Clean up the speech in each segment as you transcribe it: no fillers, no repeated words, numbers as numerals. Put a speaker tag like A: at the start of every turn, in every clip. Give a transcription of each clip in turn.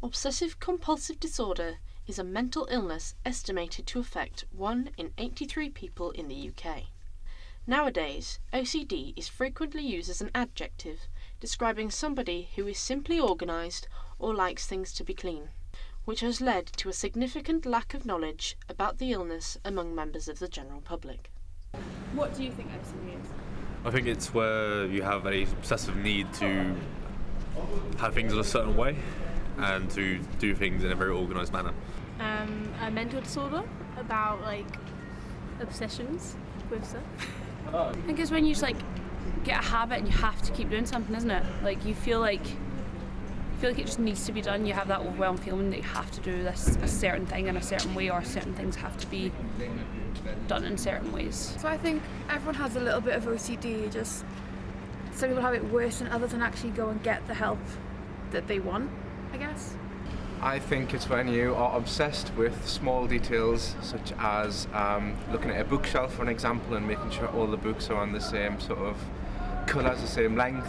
A: Obsessive Compulsive Disorder is a mental illness estimated to affect 1 in 83 people in the UK. Nowadays, OCD is frequently used as an adjective, describing somebody who is simply organised or likes things to be clean, which has led to a significant lack of knowledge about the illness among members of the general public.
B: What do you think OCD is?
C: I think it's where you have an obsessive need to have things in a certain way and to do things in a very organised manner.
B: A mental disorder about obsessions with stuff. I think it's when you just get a habit and you have to keep doing something, isn't it? You feel like it just needs to be done. You have that overwhelming feeling that you have to do a certain thing in a certain way, or certain things have to be done in certain ways.
D: So I think everyone has a little bit of OCD, just some people have it worse than others and actually go and get the help that they want, I guess.
E: I think it's when you are obsessed with small details, such as looking at a bookshelf, for an example, and making sure all the books are on the same sort of colours, the same length,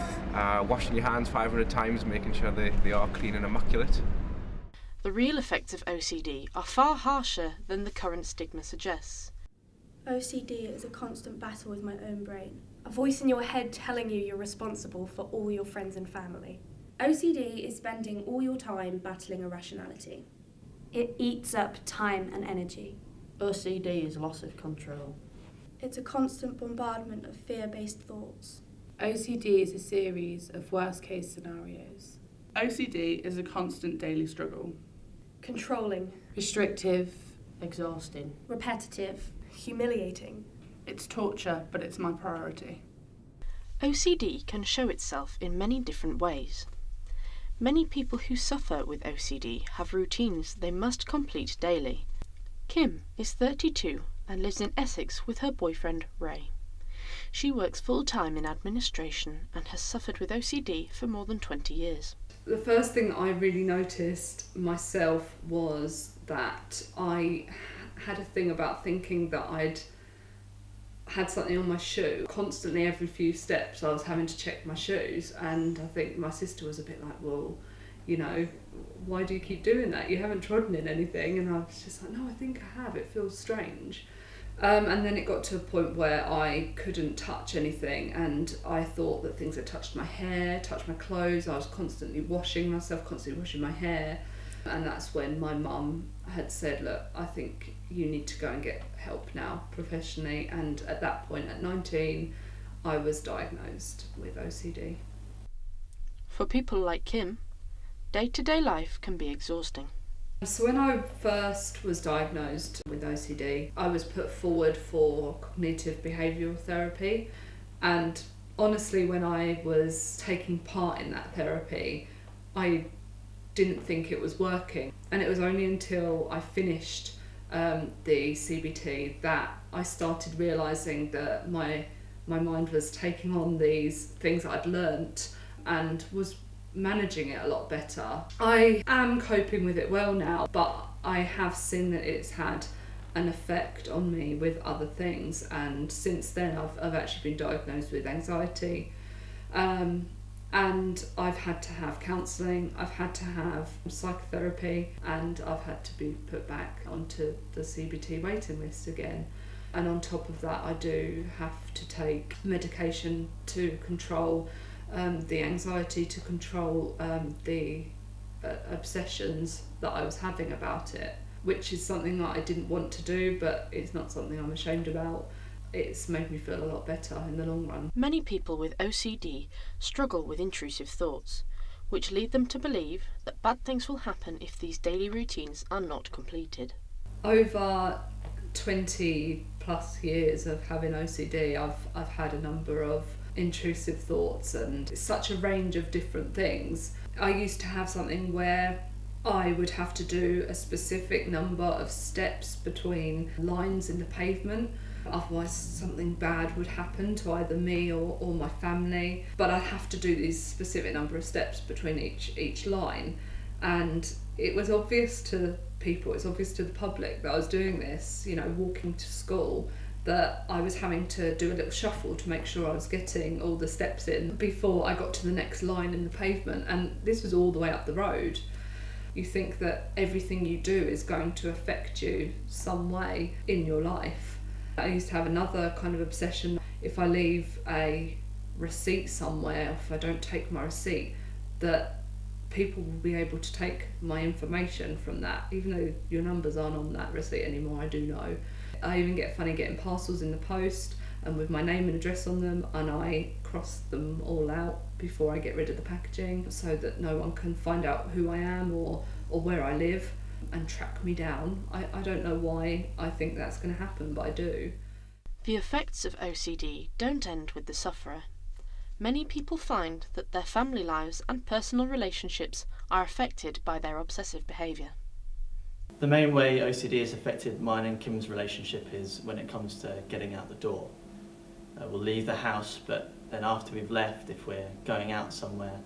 E: washing your hands 500 times, making sure they are clean and immaculate.
A: The real effects of OCD are far harsher than the current stigma suggests.
F: OCD is a constant battle with my own brain. A voice in your head telling you you're responsible for all your friends and family. OCD is spending all your time battling irrationality. It eats up time and energy.
G: OCD is loss of control.
F: It's a constant bombardment of fear-based thoughts.
H: OCD is a series of worst-case scenarios.
I: OCD is a constant daily struggle.
F: Controlling.
H: Restrictive.
G: Exhausting.
F: Repetitive. Humiliating.
I: It's torture, but it's my priority.
A: OCD can show itself in many different ways. Many people who suffer with OCD have routines they must complete daily. Kim is 32 and lives in Essex with her boyfriend Ray. She works full-time in administration and has suffered with OCD for more than 20 years.
J: The first thing I really noticed myself was that I had a thing about thinking that I'd had something on my shoe. Constantly, every few steps, I was having to check my shoes, and I think my sister was a bit like, well, why do you keep doing that? You haven't trodden in anything. And I was just like, no, I think I have. It feels strange. And then it got to a point where I couldn't touch anything, and I thought that things had touched my hair, touched my clothes. I was constantly washing myself, constantly washing my hair. And that's when my mum had said, look, I think you need to go and get help now professionally. And at that point, at 19, I was diagnosed with OCD.
A: For people like Kim, day-to-day life can be exhausting.
J: So when I first was diagnosed with OCD, I was put forward for cognitive behavioural therapy. And honestly, when I was taking part in that therapy, I didn't think it was working. And it was only until I finished the CBT that I started realising that my mind was taking on these things that I'd learnt and was managing it a lot better. I am coping with it well now, but I have seen that it's had an effect on me with other things, and since then I've actually been diagnosed with anxiety. And I've had to have counselling, I've had to have psychotherapy, and I've had to be put back onto the CBT waiting list again. And on top of that, I do have to take medication to control the anxiety, to control the obsessions that I was having about it, which is something that I didn't want to do, but it's not something I'm ashamed about. It's made me feel a lot better in the long run.
A: Many people with OCD struggle with intrusive thoughts, which lead them to believe that bad things will happen if these daily routines are not completed.
J: Over 20 plus years of having OCD, I've had a number of intrusive thoughts, and it's such a range of different things. I used to have something where I would have to do a specific number of steps between lines in the pavement. Otherwise something bad would happen to either me or my family. But I'd have to do these specific number of steps between each line. And it was obvious to people, it's obvious to the public that I was doing this, walking to school, that I was having to do a little shuffle to make sure I was getting all the steps in before I got to the next line in the pavement. And this was all the way up the road. You think that everything you do is going to affect you some way in your life. I used to have another kind of obsession. If I leave a receipt somewhere, if I don't take my receipt, that people will be able to take my information from that. Even though your numbers aren't on that receipt anymore, I do know. I even get funny getting parcels in the post and with my name and address on them, and I cross them all out before I get rid of the packaging so that no one can find out who I am or where I live and track me down. I don't know why I think that's going to happen, but I do.
A: The effects of OCD don't end with the sufferer. Many people find that their family lives and personal relationships are affected by their obsessive behaviour.
K: The main way OCD has affected mine and Kim's relationship is when it comes to getting out the door. We'll leave the house, but then after we've left, if we're going out somewhere,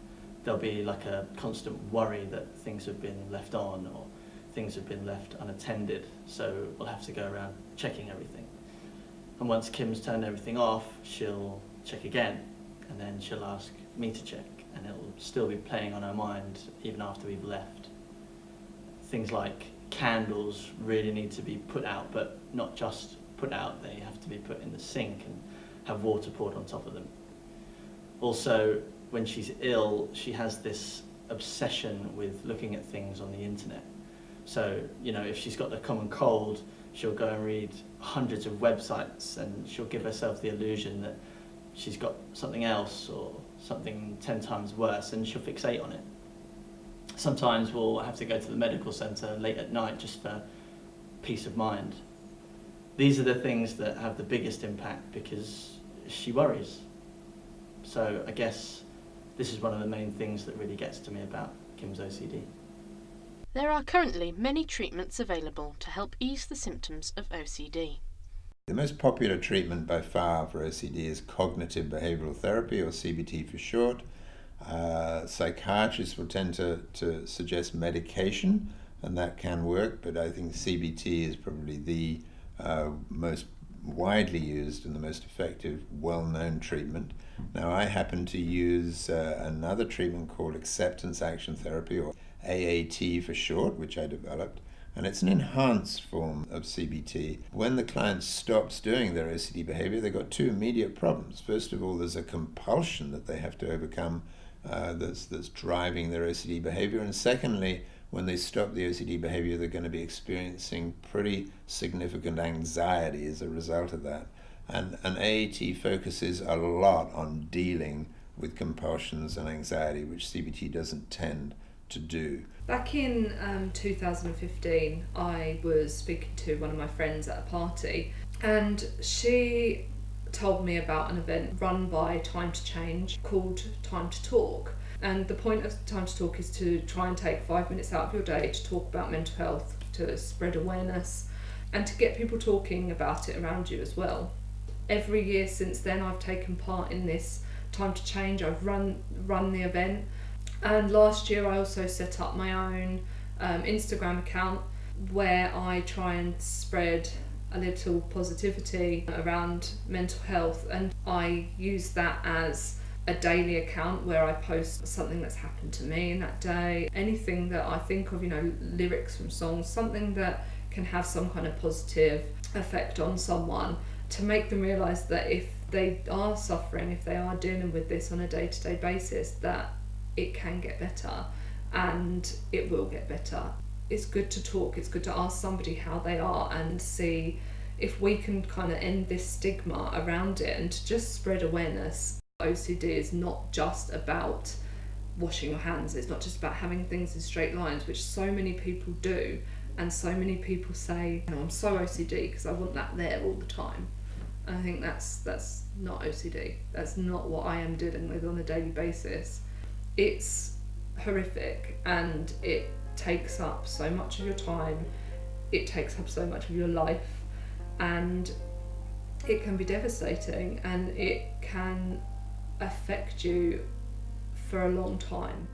K: there'll be like a constant worry that things have been left on or things have been left unattended, so we'll have to go around checking everything. And once Kim's turned everything off, she'll check again, and then she'll ask me to check, and it'll still be playing on her mind even after we've left. Things like candles really need to be put out, but not just put out, they have to be put in the sink and have water poured on top of them. Also, when she's ill, she has this obsession with looking at things on the internet. So, if she's got the common cold, she'll go and read hundreds of websites and she'll give herself the illusion that she's got something else or something 10 times worse, and she'll fixate on it. Sometimes we'll have to go to the medical centre late at night just for peace of mind. These are the things that have the biggest impact because she worries. So I guess this is one of the main things that really gets to me about Kim's OCD.
A: There are currently many treatments available to help ease the symptoms of OCD.
L: The most popular treatment by far for OCD is cognitive behavioural therapy, or CBT for short. Psychiatrists will tend to suggest medication, and that can work, but I think CBT is probably the most widely used and the most effective, well-known treatment. Now, I happen to use another treatment called acceptance action therapy, or AAT for short, which I developed, and it's an enhanced form of CBT. When the client stops doing their OCD behavior, they've got two immediate problems. First of all, there's a compulsion that they have to overcome that's driving their OCD behavior, and secondly, when they stop the OCD behavior, they're going to be experiencing pretty significant anxiety as a result of that. And AAT focuses a lot on dealing with compulsions and anxiety, which CBT doesn't tend to do.
J: Back in 2015, I was speaking to one of my friends at a party, and she told me about an event run by Time to Change called Time to Talk. And the point of Time to Talk is to try and take 5 minutes out of your day to talk about mental health, to spread awareness, and to get people talking about it around you as well. Every year since then, I've taken part in this Time to Change. I've run the event, and last year I also set up my own Instagram account where I try and spread a little positivity around mental health, and I use that as a daily account where I post something that's happened to me in that day, anything that I think of, lyrics from songs, something that can have some kind of positive effect on someone, to make them realise that if they are suffering, if they are dealing with this on a day-to-day basis, that it can get better, and it will get better. It's good to talk, it's good to ask somebody how they are and see if we can kind of end this stigma around it and to just spread awareness. OCD is not just about washing your hands, it's not just about having things in straight lines, which so many people do, and so many people say, I'm so OCD because I want that there all the time. And I think that's not OCD. That's not what I am dealing with on a daily basis. It's horrific, and it takes up so much of your time, it takes up so much of your life, and it can be devastating, and it can affect you for a long time.